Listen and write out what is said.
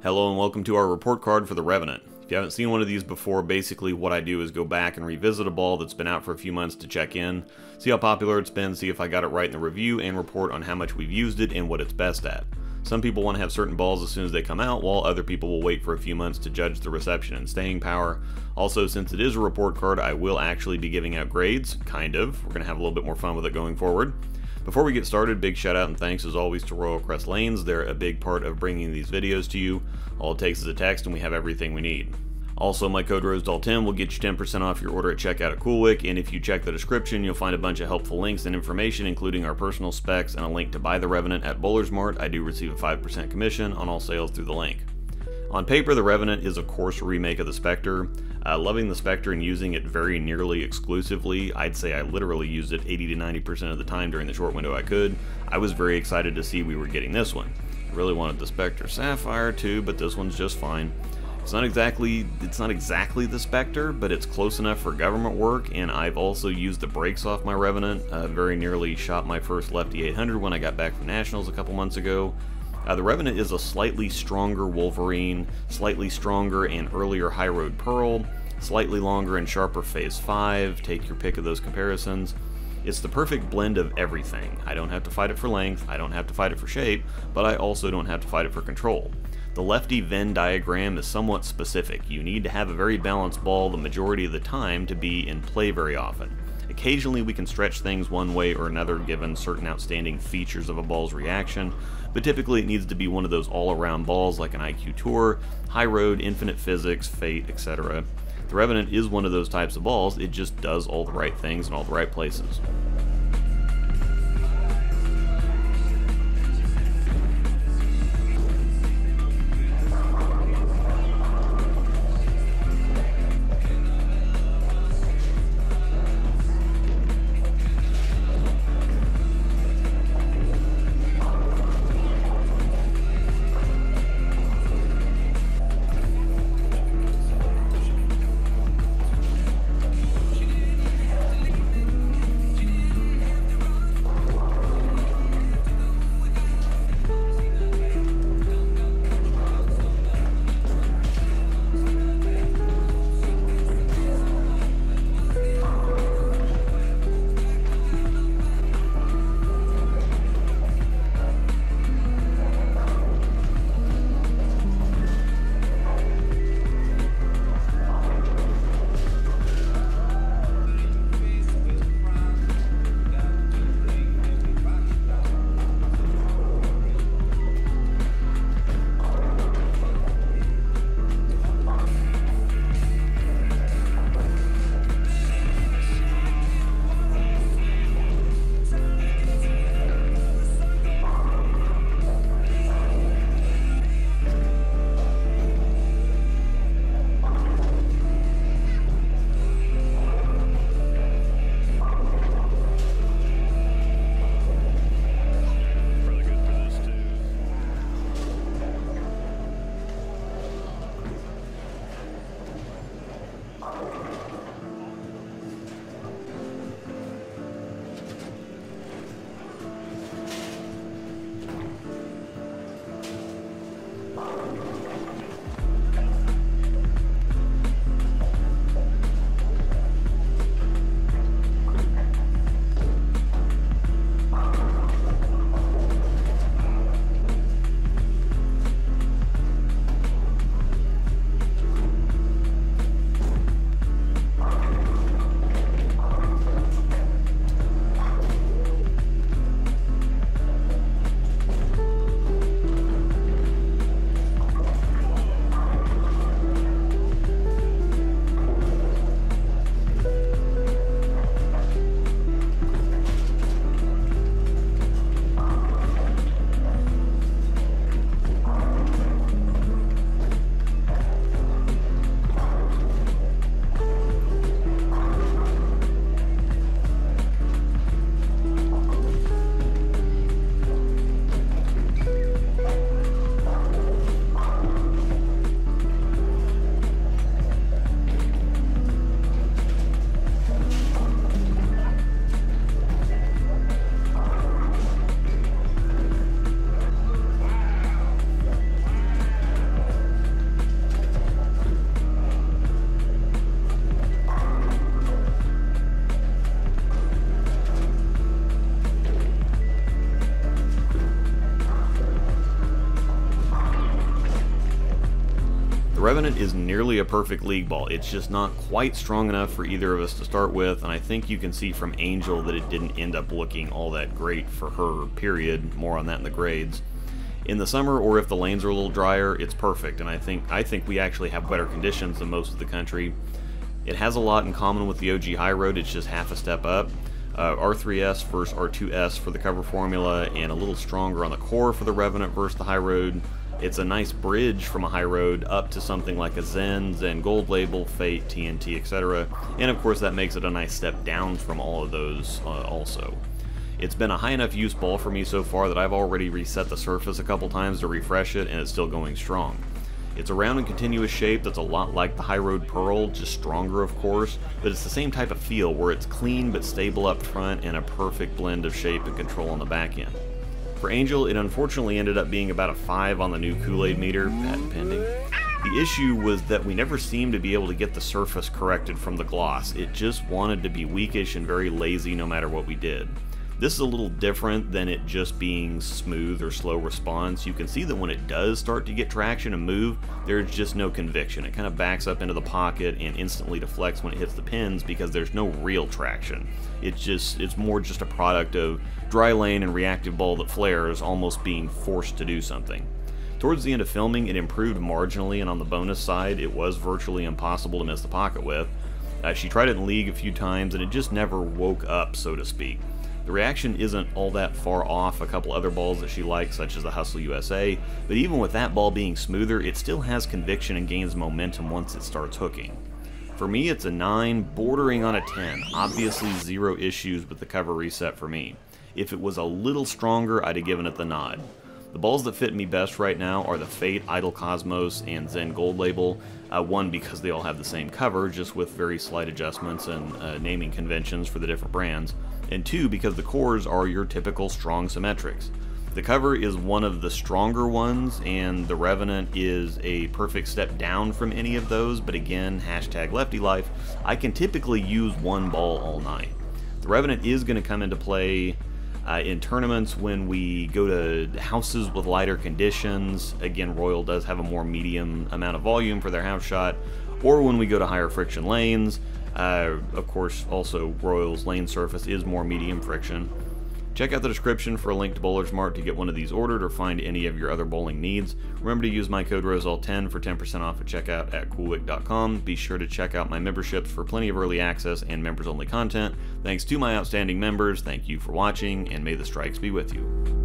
Hello and welcome to our report card for the Revenant. If you haven't seen one of these before, basically what I do is go back and revisit a ball that's been out for a few months to check in, see how popular it's been, see if I got it right in the review, and report on how much we've used it and what it's best at. Some people want to have certain balls as soon as they come out, while other people will wait for a few months to judge the reception and staying power. Also, since it is a report card, I will actually be giving out grades, kind of. We're going to have a little bit more fun with it going forward. Before we get started, big shout out and thanks as always to Royal Crest Lanes. They're a big part of bringing these videos to you. All it takes is a text and we have everything we need. Also, my code Rosdahl10 will get you 10% off your order at checkout at CoolWick, and if you check the description, you'll find a bunch of helpful links and information, including our personal specs and a link to buy the Revenant at Mart. I do receive a 5% commission on all sales through the link. On paper, the Revenant is of course a remake of the Spectre. Loving the Spectre and using it very nearly exclusively. I'd say I literally used it 80 to 90% of the time during the short window I could. I was very excited to see we were getting this one. I really wanted the Spectre Sapphire too, but this one's just fine. It's not exactly the Spectre, but it's close enough for government work, and I've also used the brakes off my Revenant. Very nearly shot my first Lefty 800 when I got back from Nationals a couple months ago. The Revenant is a slightly stronger Wolverine, slightly stronger and earlier High Road Pearl, slightly longer and sharper Phase 5, take your pick of those comparisons. It's the perfect blend of everything. I don't have to fight it for length, I don't have to fight it for shape, but I also don't have to fight it for control. The lefty Venn diagram is somewhat specific. You need to have a very balanced ball the majority of the time to be in play very often. Occasionally we can stretch things one way or another given certain outstanding features of a ball's reaction, but typically it needs to be one of those all-around balls like an IQ Tour, High Road, Infinite Physics, Fate, etc. The Revenant is one of those types of balls. It just does all the right things in all the right places. Revenant is nearly a perfect league ball. It's just not quite strong enough for either of us to start with, and I think you can see from Angel that it didn't end up looking all that great for her, period. More on that in the grades. In the summer, or if the lanes are a little drier, it's perfect, and I think we actually have better conditions than most of the country. It has a lot in common with the OG High Road, it's just half a step up. R3S versus R2S for the cover formula, and a little stronger on the core for the Revenant versus the High Road. It's a nice bridge from a High Road up to something like a Zen Gold Label, Fate, TNT, etc. And of course that makes it a nice step down from all of those also. It's been a high enough use ball for me so far that I've already reset the surface a couple times to refresh it, and it's still going strong. It's a round and continuous shape that's a lot like the High Road Pearl, just stronger of course, but it's the same type of feel where it's clean but stable up front and a perfect blend of shape and control on the back end. For Angel, it unfortunately ended up being about a 5 on the new Kool-Aid meter, patent pending. The issue was that we never seemed to be able to get the surface corrected from the gloss. It just wanted to be weakish and very lazy no matter what we did. This is a little different than it just being smooth or slow response. You can see that when it does start to get traction and move, there's just no conviction. It kind of backs up into the pocket and instantly deflects when it hits the pins because there's no real traction. It's more just a product of dry lane and reactive ball that flares, almost being forced to do something. Towards the end of filming, it improved marginally, and on the bonus side, it was virtually impossible to miss the pocket with. She tried it in League a few times, and it just never woke up, so to speak. The reaction isn't all that far off a couple other balls that she likes, such as the Hustle USA, but even with that ball being smoother, it still has conviction and gains momentum once it starts hooking. For me, it's a 9, bordering on a 10. Obviously zero issues with the cover reset for me. If it was a little stronger, I'd have given it the nod. The balls that fit me best right now are the Fate, Idle Cosmos, and Zen Gold Label. One, because they all have the same cover, just with very slight adjustments and naming conventions for the different brands. And 2, because the cores are your typical strong symmetrics. The cover is one of the stronger ones, and the Revenant is a perfect step down from any of those, but again, hashtag lefty life, I can typically use one ball all night. The Revenant is going to come into play in tournaments when we go to houses with lighter conditions. Again, Royal does have a more medium amount of volume for their house shot, or when we go to higher friction lanes. Of course, also Royal's lane surface is more medium friction. Check out the description for a link to Bowler's Mart to get one of these ordered or find any of your other bowling needs. Remember to use my code Rosdahl10 for 10% off at checkout at CoolWick.com. Be sure to check out my memberships for plenty of early access and members-only content. Thanks to my outstanding members, thank you for watching, and may the strikes be with you.